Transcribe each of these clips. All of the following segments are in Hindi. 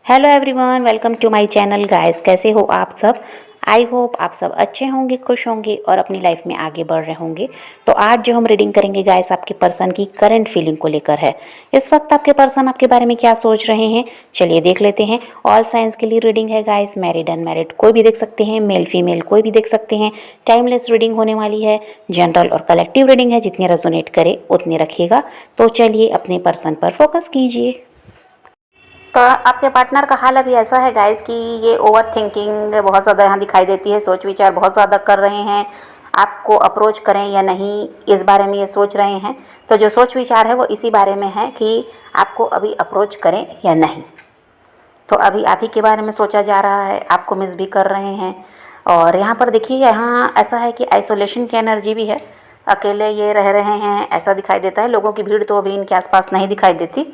Hello everyone, welcome to my channel guys. कैसे हो आप सब? आई होप आप सब अच्छे होंगे, खुश होंगे और अपनी लाइफ में आगे बढ़ रहे होंगे। तो आज जो हम रीडिंग करेंगे गाइस, आपके पर्सन की करंट फीलिंग को लेकर है। इस वक्त आपके पर्सन आपके बारे में क्या सोच रहे हैं, चलिए देख लेते हैं। ऑल साइंस के लिए रीडिंग है गाइस, मैरिड अनमैरिड कोई भी देख सकते हैं, मेल फीमेल कोई भी देख सकते हैं। टाइमलेस रीडिंग होने वाली है, जनरल और कलेक्टिव रीडिंग है, जितने रेजोनेट करे उतने रखिएगा। तो चलिए अपने पर्सन पर फोकस कीजिए। तो आपके पार्टनर का हाल अभी ऐसा है गाइस कि ये ओवर थिंकिंग बहुत ज़्यादा यहाँ दिखाई देती है, सोच विचार बहुत ज़्यादा कर रहे हैं। आपको अप्रोच करें या नहीं, इस बारे में ये सोच रहे हैं। तो जो सोच विचार है वो इसी बारे में है कि आपको अभी अप्रोच करें या नहीं। तो अभी आप ही के बारे में सोचा जा रहा है, आपको मिस भी कर रहे हैं। और यहाँ पर देखिए, यहाँ ऐसा है कि आइसोलेशन की एनर्जी भी है, अकेले ये रह रहे हैं ऐसा दिखाई देता है। लोगों की भीड़ तो अभी इनके आसपास नहीं दिखाई देती,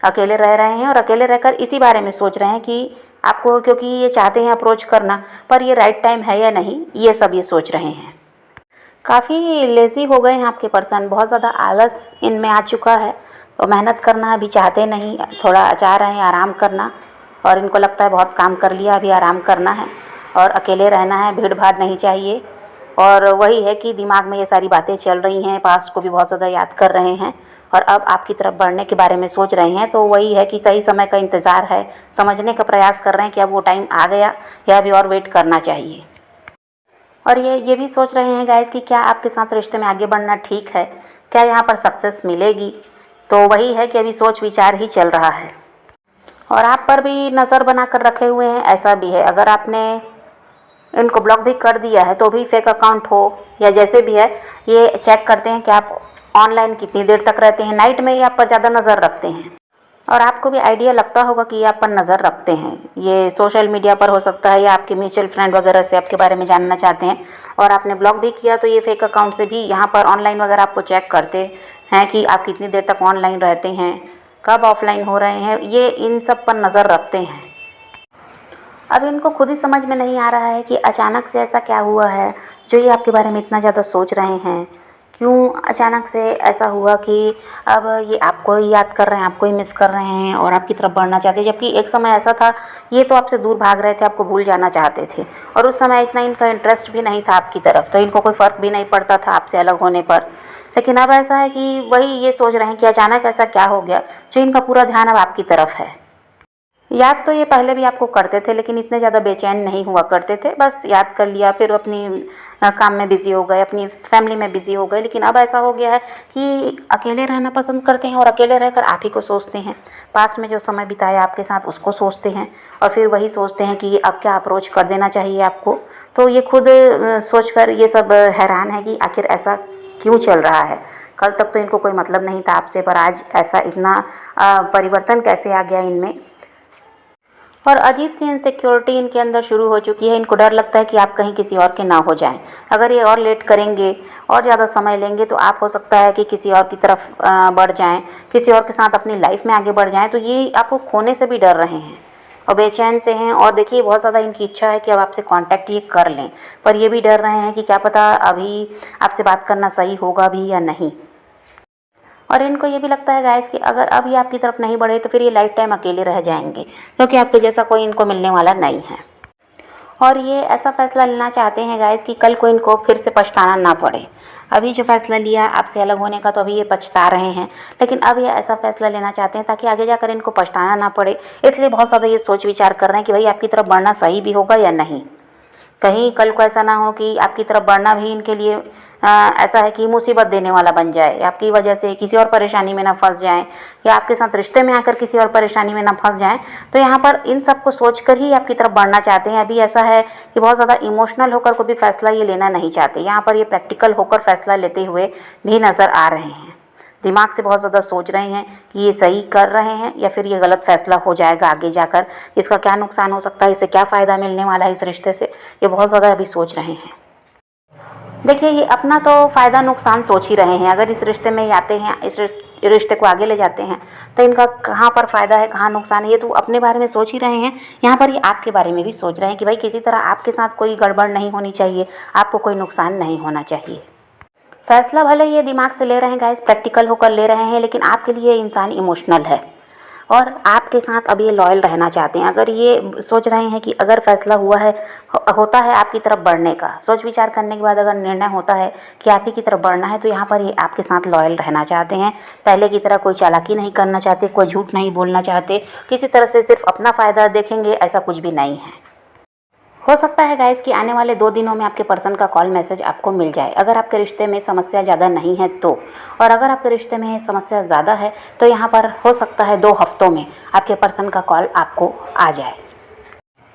अकेले रह रहे हैं और अकेले रहकर इसी बारे में सोच रहे हैं कि आपको, क्योंकि ये चाहते हैं अप्रोच करना, पर ये राइट टाइम है या नहीं, ये सब ये सोच रहे हैं। काफ़ी लेज़ी हो गए हैं आपके पर्सन, बहुत ज़्यादा आलस इनमें आ चुका है। तो मेहनत करना अभी चाहते नहीं, थोड़ा चाह रहे हैं आराम करना। और इनको लगता है बहुत काम कर लिया, अभी आराम करना है और अकेले रहना है, भीड़ भाड़ नहीं चाहिए। और वही है कि दिमाग में ये सारी बातें चल रही हैं, पास्ट को भी बहुत ज़्यादा याद कर रहे हैं और अब आपकी तरफ बढ़ने के बारे में सोच रहे हैं। तो वही है कि सही समय का इंतज़ार है, समझने का प्रयास कर रहे हैं कि अब वो टाइम आ गया या अभी और वेट करना चाहिए। और ये भी सोच रहे हैं गाइस कि क्या आपके साथ रिश्ते में आगे बढ़ना ठीक है, क्या यहाँ पर सक्सेस मिलेगी। तो वही है कि अभी सोच विचार ही चल रहा है। और आप पर भी नज़र बना कर रखे हुए हैं, ऐसा भी है। अगर आपने इनको ब्लॉक भी कर दिया है तो भी फेक अकाउंट हो या जैसे भी है, ये चेक करते हैं कि आप ऑनलाइन कितनी देर तक रहते हैं, नाइट में ही आप पर ज़्यादा नज़र रखते हैं। और आपको भी आइडिया लगता होगा कि ये आप पर नज़र रखते हैं। ये सोशल मीडिया पर हो सकता है या आपके म्यूचुअल फ्रेंड वगैरह से आपके बारे में जानना चाहते हैं और आपने ब्लॉक भी किया, तो ये फेक अकाउंट से भी यहाँ पर ऑनलाइन वगैरह आपको चेक करते हैं कि आप कितनी देर तक ऑनलाइन रहते हैं, कब ऑफलाइन हो रहे हैं, ये इन सब पर नज़र रखते हैं। अब इनको खुद ही समझ में नहीं आ रहा है कि अचानक से ऐसा क्या हुआ है जो ये आपके बारे में इतना ज़्यादा सोच रहे हैं। क्यों अचानक से ऐसा हुआ कि अब ये आपको ही याद कर रहे हैं, आपको ही मिस कर रहे हैं और आपकी तरफ बढ़ना चाहते हैं। जबकि एक समय ऐसा था, ये तो आपसे दूर भाग रहे थे, आपको भूल जाना चाहते थे और उस समय इतना इनका इंटरेस्ट भी नहीं था आपकी तरफ, तो इनको कोई फ़र्क भी नहीं पड़ता था आपसे अलग होने पर। लेकिन अब ऐसा है कि वही ये सोच रहे हैं कि अचानक ऐसा क्या हो गया जो इनका पूरा ध्यान अब आपकी तरफ है। याद तो ये पहले भी आपको करते थे, लेकिन इतने ज़्यादा बेचैन नहीं हुआ करते थे। बस याद कर लिया, फिर अपनी काम में बिज़ी हो गए, अपनी फैमिली में बिज़ी हो गए। लेकिन अब ऐसा हो गया है कि अकेले रहना पसंद करते हैं और अकेले रहकर आप ही को सोचते हैं। पास में जो समय बिताया आपके साथ उसको सोचते हैं और फिर वही सोचते हैं कि अब क्या अप्रोच कर देना चाहिए आपको। तो ये खुद सोच कर ये सब हैरान है कि आखिर ऐसा क्यों चल रहा है। कल तक तो इनको कोई मतलब नहीं था आपसे, पर आज ऐसा इतना परिवर्तन कैसे आ गया इनमें। और अजीब सी इनसिक्योरिटी इनके अंदर शुरू हो चुकी है। इनको डर लगता है कि आप कहीं किसी और के ना हो जाएं। अगर ये और लेट करेंगे और ज़्यादा समय लेंगे तो आप हो सकता है कि किसी और की तरफ बढ़ जाएं, किसी और के साथ अपनी लाइफ में आगे बढ़ जाएं। तो ये आपको खोने से भी डर रहे हैं और बेचैन से हैं। और देखिए, बहुत ज़्यादा इनकी इच्छा है कि अब आपसे कांटेक्ट ये कर लें, पर ये भी डर रहे हैं कि क्या पता अभी आपसे बात करना सही होगा भी या नहीं। और इनको ये भी लगता है गाइस कि अगर अब ये आपकी तरफ नहीं बढ़े तो फिर ये लाइफ टाइम अकेले रह जाएंगे, क्योंकि आपके जैसा कोई इनको मिलने वाला नहीं है। और ये ऐसा फैसला लेना चाहते हैं गाइस कि कल को इनको फिर से पछताना ना पड़े। अभी जो फैसला लिया आपसे अलग होने का, तो अभी ये पछता रहे हैं, लेकिन अब ये ऐसा फैसला लेना चाहते हैं ताकि आगे जाकर इनको पछताना ना पड़े। इसलिए बहुत ज़्यादा ये सोच विचार कर रहे हैं कि भाई आपकी तरफ बढ़ना सही भी होगा या नहीं। कहीं कल को ऐसा ना हो कि आपकी तरफ बढ़ना भी इनके लिए ऐसा है कि मुसीबत देने वाला बन जाए, आपकी वजह से किसी और परेशानी में ना फंस जाएं या आपके साथ रिश्ते में आकर किसी और परेशानी में ना फंस जाएं। तो यहाँ पर इन सब को सोच कर ही आपकी तरफ बढ़ना चाहते हैं। अभी ऐसा है कि बहुत ज़्यादा इमोशनल होकर कोई भी फैसला ये लेना नहीं चाहते। यहाँ पर ये प्रैक्टिकल होकर फैसला लेते हुए भी नज़र आ रहे हैं। दिमाग से बहुत ज़्यादा सोच रहे हैं कि ये सही कर रहे हैं या फिर ये गलत फैसला हो जाएगा आगे जाकर, इसका क्या नुकसान हो सकता है, इससे क्या फ़ायदा मिलने वाला है इस रिश्ते से, ये बहुत ज़्यादा अभी सोच रहे हैं। देखिए, ये अपना तो फ़ायदा नुकसान सोच ही रहे हैं। अगर इस रिश्ते में आते हैं, इस रिश्ते को आगे ले जाते हैं, तो इनका कहाँ पर फ़ायदा है कहाँ नुकसान है, ये तो अपने बारे में सोच ही रहे हैं। यहाँ पर ये आपके बारे में भी सोच रहे हैं कि भाई किसी तरह आपके साथ कोई गड़बड़ नहीं होनी चाहिए, आपको कोई नुकसान नहीं होना चाहिए। फैसला भले ये दिमाग से ले रहे हैं गाइस, प्रैक्टिकल होकर ले रहे हैं, लेकिन आपके लिए इंसान इमोशनल है। और आपके साथ अब ये लॉयल रहना चाहते हैं। अगर ये सोच रहे हैं कि अगर फैसला हुआ है होता है आपकी तरफ बढ़ने का, सोच विचार करने के बाद अगर निर्णय होता है कि आप ही की तरफ बढ़ना है, तो यहाँ पर ये आपके साथ लॉयल रहना चाहते हैं। पहले की तरह कोई चालाकी नहीं करना चाहते, कोई झूठ नहीं बोलना चाहते, किसी तरह से सिर्फ अपना फ़ायदा देखेंगे, ऐसा कुछ भी नहीं है। हो सकता है गाइस कि आने वाले 2 दिनों में आपके पर्सन का कॉल मैसेज आपको मिल जाए, अगर आपके रिश्ते में समस्या ज़्यादा नहीं है तो। और अगर आपके रिश्ते में समस्या ज़्यादा है तो यहाँ पर हो सकता है 2 हफ्तों में आपके पर्सन का कॉल आपको आ जाए।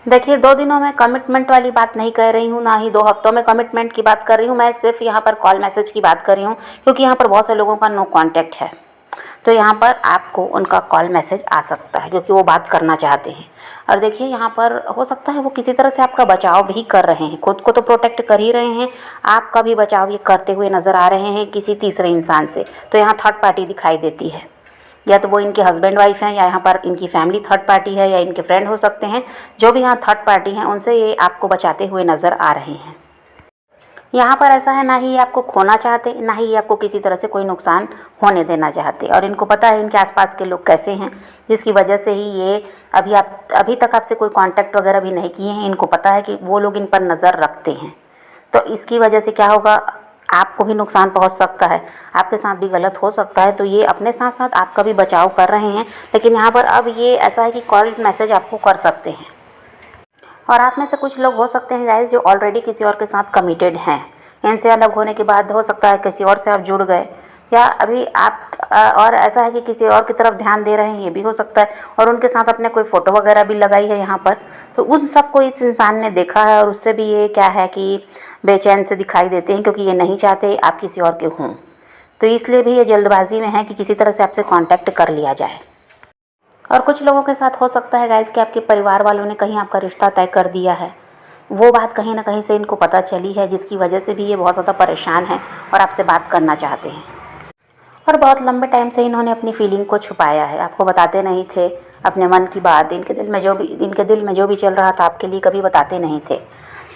देखिए, 2 दिनों में कमिटमेंट वाली बात नहीं कह रही हूँ, ना ही 2 हफ्तों में कमिटमेंट की बात कर रही हूँ। मैं सिर्फ यहाँ पर कॉल मैसेज की बात कर रही हूँ, क्योंकि यहाँ पर बहुत से लोगों का नो कॉन्टैक्ट है। तो यहाँ पर आपको उनका कॉल मैसेज आ सकता है, क्योंकि वो बात करना चाहते हैं। और देखिए, यहाँ पर हो सकता है वो किसी तरह से आपका बचाव भी कर रहे हैं, खुद को तो प्रोटेक्ट कर ही रहे हैं, आपका भी बचाव ये करते हुए नज़र आ रहे हैं किसी तीसरे इंसान से। तो यहाँ थर्ड पार्टी दिखाई देती है, या तो वो इनके हस्बैंड वाइफ हैं, या यहाँ पर इनकी फैमिली थर्ड पार्टी है, या इनके फ्रेंड हो सकते हैं। जो भी यहाँ थर्ड पार्टी हैं उनसे ये आपको बचाते हुए नज़र आ रहे हैं। यहाँ पर ऐसा है, ना ही ये आपको खोना चाहते, ना ही ये आपको किसी तरह से कोई नुकसान होने देना चाहते। और इनको पता है इनके आसपास के लोग कैसे हैं, जिसकी वजह से ही ये अभी तक आपसे कोई कांटेक्ट वगैरह भी नहीं किए हैं। इनको पता है कि वो लोग इन पर नज़र रखते हैं। तो इसकी वजह से क्या होगा, आपको भी नुकसान पहुंच सकता है, आपके साथ भी गलत हो सकता है। तो ये अपने साथ साथ आपका भी बचाव कर रहे हैं। लेकिन यहाँ पर अब ये ऐसा है कि कॉल मैसेज आपको कर सकते हैं। और आप में से कुछ लोग हो सकते हैं गाइस जो ऑलरेडी किसी और के साथ कमिटेड हैं। इनसे अलग होने के बाद हो सकता है किसी और से आप जुड़ गए, या अभी आप और ऐसा है कि किसी और की तरफ ध्यान दे रहे हैं, ये भी हो सकता है। और उनके साथ अपने कोई फ़ोटो वगैरह भी लगाई है यहाँ पर, तो उन सबको इस इंसान ने देखा है। और उससे भी ये क्या है कि बेचैन से दिखाई देते हैं, क्योंकि ये नहीं चाहते आप किसी और के हों। तो इसलिए भी ये जल्दबाजी में है कि किसी तरह से आपसे कांटेक्ट कर लिया जाए। और कुछ लोगों के साथ हो सकता है गाइस कि आपके परिवार वालों ने कहीं आपका रिश्ता तय कर दिया है। वो बात कहीं ना कहीं से इनको पता चली है, जिसकी वजह से भी ये बहुत ज़्यादा परेशान है और आपसे बात करना चाहते हैं। और बहुत लंबे टाइम से इन्होंने अपनी फीलिंग को छुपाया है, आपको बताते नहीं थे अपने मन की बात। इनके दिल में जो भी चल रहा था आपके लिए कभी बताते नहीं थे।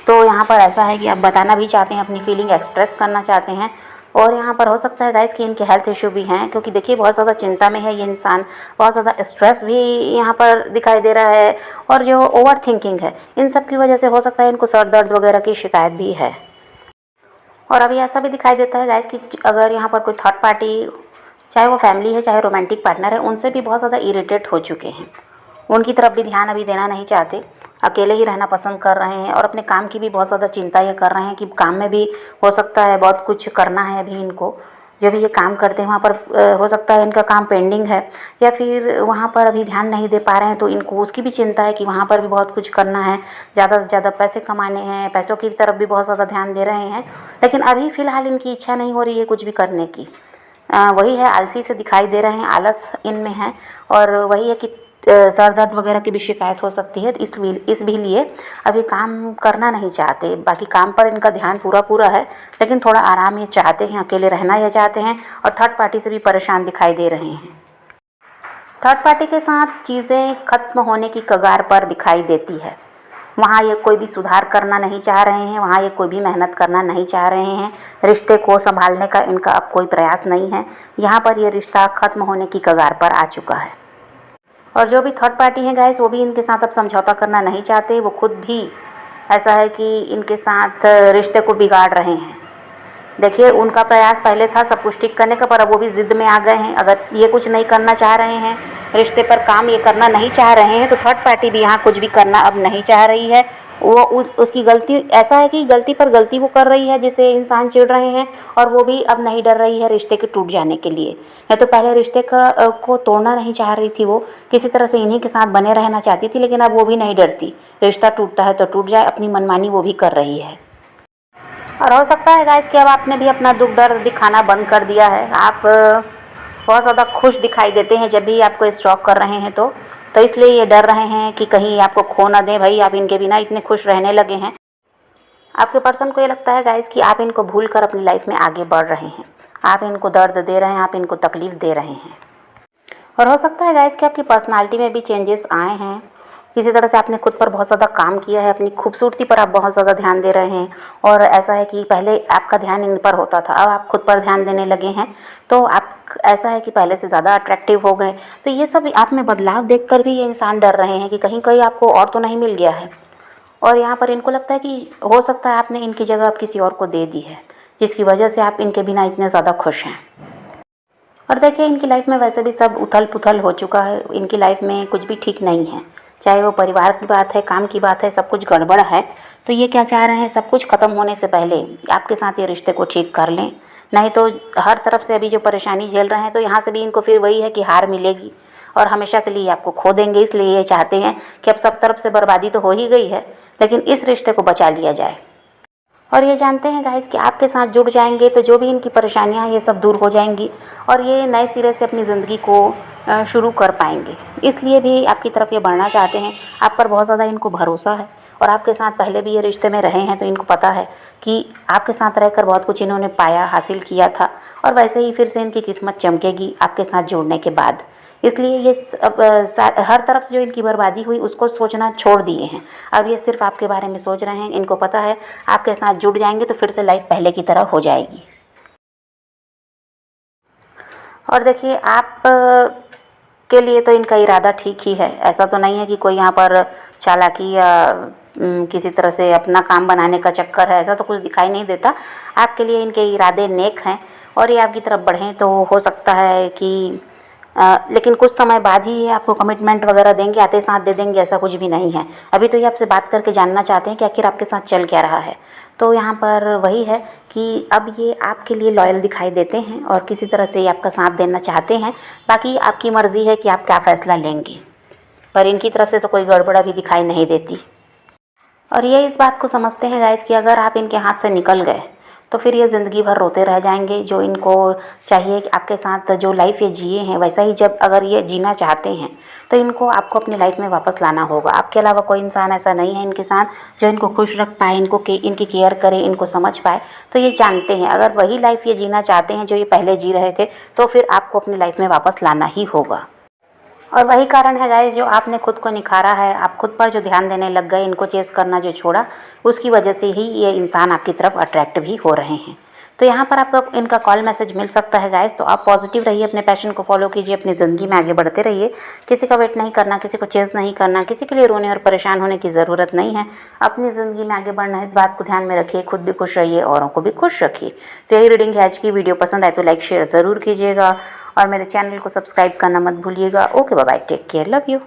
तो यहाँ पर ऐसा है कि आप बताना भी चाहते हैं, अपनी फीलिंग एक्सप्रेस करना चाहते हैं। और यहाँ पर हो सकता है गाइस कि इनके हेल्थ इशू भी हैं, क्योंकि देखिए बहुत ज़्यादा चिंता में है ये इंसान, बहुत ज़्यादा स्ट्रेस भी यहाँ पर दिखाई दे रहा है। और जो ओवर थिंकिंग है, इन सब की वजह से हो सकता है इनको सर दर्द वगैरह की शिकायत भी है। और अभी ऐसा भी दिखाई देता है गाइस कि अगर यहाँ पर कोई थर्ड पार्टी, चाहे वो फैमिली है चाहे रोमांटिक पार्टनर है, उनसे भी बहुत ज़्यादा इरिटेट हो चुके हैं। उनकी तरफ भी ध्यान अभी देना नहीं चाहते, अकेले ही रहना पसंद कर रहे हैं। और अपने काम की भी बहुत ज़्यादा चिंता ये कर रहे हैं कि काम में भी हो सकता है बहुत कुछ करना है अभी इनको। जो भी ये काम करते हैं वहाँ पर हो सकता है इनका काम पेंडिंग है, या फिर वहाँ पर अभी ध्यान नहीं दे पा रहे हैं। तो इनको उसकी भी चिंता है कि वहाँ पर भी बहुत कुछ करना है, ज़्यादा से ज़्यादा पैसे कमाने हैं, पैसों की तरफ भी बहुत ज़्यादा ध्यान दे रहे हैं। लेकिन अभी फ़िलहाल इनकी इच्छा नहीं हो रही है कुछ भी करने की। वही है, आलसी से दिखाई दे रहे हैं, आलस इनमें है। और वही है कि सर दर्द वगैरह की भी शिकायत हो सकती है। इस भी लिए अभी काम करना नहीं चाहते। बाकी काम पर इनका ध्यान पूरा है, लेकिन थोड़ा आराम ये चाहते हैं, अकेले रहना ये चाहते हैं। और थर्ड पार्टी से भी परेशान दिखाई दे रहे हैं। थर्ड पार्टी के साथ चीज़ें खत्म होने की कगार पर दिखाई देती है। वहाँ ये कोई भी सुधार करना नहीं चाह रहे हैं, वहाँ ये कोई भी मेहनत करना नहीं चाह रहे हैं। रिश्ते को संभालने का इनका अब कोई प्रयास नहीं है। यहाँ पर ये रिश्ता खत्म होने की कगार पर आ चुका है। और जो भी थर्ड पार्टी हैं गाइस, वो भी इनके साथ अब समझौता करना नहीं चाहते। वो खुद भी ऐसा है कि इनके साथ रिश्ते को बिगाड़ रहे हैं। देखिए, उनका प्रयास पहले था सब कुछ ठीक करने का, पर अब वो भी ज़िद में आ गए हैं। अगर ये कुछ नहीं करना चाह रहे हैं, रिश्ते पर काम ये करना नहीं चाह रहे हैं, तो थर्ड पार्टी भी यहाँ कुछ भी करना अब नहीं चाह रही है। वो उसकी गलती ऐसा है कि गलती पर गलती वो कर रही है, जिससे इंसान चिढ़ रहे हैं। और वो भी अब नहीं डर रही है रिश्ते के टूट जाने के लिए। या तो पहले रिश्ते को तोड़ना नहीं चाह रही थी, वो किसी तरह से इन्हीं के साथ बने रहना चाहती थी। लेकिन अब वो भी नहीं डरती, रिश्ता टूटता है तो टूट जाए, अपनी मनमानी वो भी कर रही है। और हो सकता है गाइस कि अब आपने भी अपना दुख दर्द दिखाना बंद कर दिया है। आप बहुत ज़्यादा खुश दिखाई देते हैं जब भी आपको स्टॉक कर रहे हैं, तो इसलिए ये डर रहे हैं कि कहीं आपको खो ना दें। भाई, आप इनके बिना इतने खुश रहने लगे हैं। आपके पर्सन को ये लगता है गाइस कि आप इनको भूल कर अपनी लाइफ में आगे बढ़ रहे हैं। आप इनको दर्द दे रहे हैं, आप इनको तकलीफ़ दे रहे हैं। और हो सकता है गाइस कि आपकी पर्सनालिटी में भी चेंजेस आए हैं। किसी तरह से आपने खुद पर बहुत ज़्यादा काम किया है, अपनी खूबसूरती पर आप बहुत ज़्यादा ध्यान दे रहे हैं। और ऐसा है कि पहले आपका ध्यान इन पर होता था, अब आप खुद पर ध्यान देने लगे हैं। तो ऐसा है कि पहले से ज़्यादा अट्रैक्टिव हो गए। तो ये सब आप में बदलाव देखकर भी ये इंसान डर रहे हैं कि कहीं कोई आपको और तो नहीं मिल गया है। और यहाँ पर इनको लगता है कि हो सकता है आपने इनकी जगह अब किसी और को दे दी है, जिसकी वजह से आप इनके बिना इतने ज़्यादा खुश हैं। और देखिए, इनकी लाइफ में वैसे भी सब उथल पुथल हो चुका है। इनकी लाइफ में कुछ भी ठीक नहीं है, चाहे वो परिवार की बात है, काम की बात है, सब कुछ गड़बड़ है। तो ये क्या चाह रहे हैं, सब कुछ ख़त्म होने से पहले आपके साथ ये रिश्ते को ठीक कर लें। नहीं तो हर तरफ से अभी जो परेशानी झेल रहे हैं, तो यहाँ से भी इनको फिर वही है कि हार मिलेगी और हमेशा के लिए आपको खो देंगे। इसलिए ये चाहते हैं कि अब सब तरफ से बर्बादी तो हो ही गई है, लेकिन इस रिश्ते को बचा लिया जाए। और ये जानते हैं गाइस कि आपके साथ जुड़ जाएंगे तो जो भी इनकी परेशानियां हैं ये सब दूर हो जाएंगी और ये नए सिरे से अपनी ज़िंदगी को शुरू कर पाएंगे। इसलिए भी आपकी तरफ ये बढ़ना चाहते हैं। आप पर बहुत ज़्यादा इनको भरोसा है और आपके साथ पहले भी ये रिश्ते में रहे हैं, तो इनको पता है कि आपके साथ रहकर बहुत कुछ इन्होंने पाया, हासिल किया था और वैसे ही फिर से इनकी किस्मत चमकेगी आपके साथ जुड़ने के बाद। इसलिए ये हर तरफ से जो इनकी बर्बादी हुई उसको सोचना छोड़ दिए हैं। अब ये सिर्फ आपके बारे में सोच रहे हैं। इनको पता है आपके साथ जुड़ जाएंगे तो फिर से लाइफ पहले की तरह हो जाएगी। और देखिए, आप के लिए तो इनका इरादा ठीक ही है। ऐसा तो नहीं है कि कोई यहाँ पर चालाकी या किसी तरह से अपना काम बनाने का चक्कर है, ऐसा तो कुछ दिखाई नहीं देता। आपके लिए इनके इरादे नेक हैं और ये आपकी तरफ बढ़ें तो हो सकता है कि लेकिन कुछ समय बाद ही ये आपको कमिटमेंट वगैरह देंगे, आते साथ दे देंगे, ऐसा कुछ भी नहीं है। अभी तो ये आपसे बात करके जानना चाहते हैं कि आखिर आपके साथ चल क्या रहा है। तो यहाँ पर वही है कि अब ये आपके लिए लॉयल दिखाई देते हैं और किसी तरह से ये आपका साथ देना चाहते हैं। बाकी आपकी मर्ज़ी है कि आप क्या फ़ैसला लेंगे, पर इनकी तरफ से तो कोई गड़बड़ अभी दिखाई नहीं देती। और ये इस बात को समझते हैं गाइस कि अगर आप इनके हाथ से निकल गए तो फिर ये ज़िंदगी भर रोते रह जाएंगे। जो इनको चाहिए कि आपके साथ जो लाइफ ये जिए हैं वैसा ही जब अगर ये जीना चाहते हैं तो इनको आपको अपनी लाइफ में वापस लाना होगा। आपके अलावा कोई इंसान ऐसा नहीं है इनके साथ जो इनको खुश रख पाए, इनकी केयर करे, इनको समझ पाए। तो ये जानते हैं अगर वही लाइफ ये जीना चाहते हैं जो ये पहले जी रहे थे तो फिर आपको अपनी लाइफ में वापस लाना ही होगा। और वही कारण है गाइस, जो आपने खुद को निखारा है, आप खुद पर जो ध्यान देने लग गए, इनको चेस करना जो छोड़ा, उसकी वजह से ही ये इंसान आपकी तरफ अट्रैक्ट भी हो रहे हैं। तो यहाँ पर आपका इनका कॉल मैसेज मिल सकता है गाइस। तो आप पॉजिटिव रहिए, अपने पैशन को फॉलो कीजिए, अपनी ज़िंदगी में आगे बढ़ते रहिए। किसी का वेट नहीं करना, किसी को चेस नहीं करना, किसी के लिए रोने और परेशान होने की ज़रूरत नहीं है। अपनी ज़िंदगी में आगे बढ़ना है, इस बात को ध्यान में रखिए। खुद भी खुश रहिए, औरों को भी खुश रखिए। तो यही रीडिंग है आज की। वीडियो पसंद आए तो लाइक शेयर ज़रूर कीजिएगा और मेरे चैनल को सब्सक्राइब करना मत भूलिएगा। Okay, bye bye, take care, love you.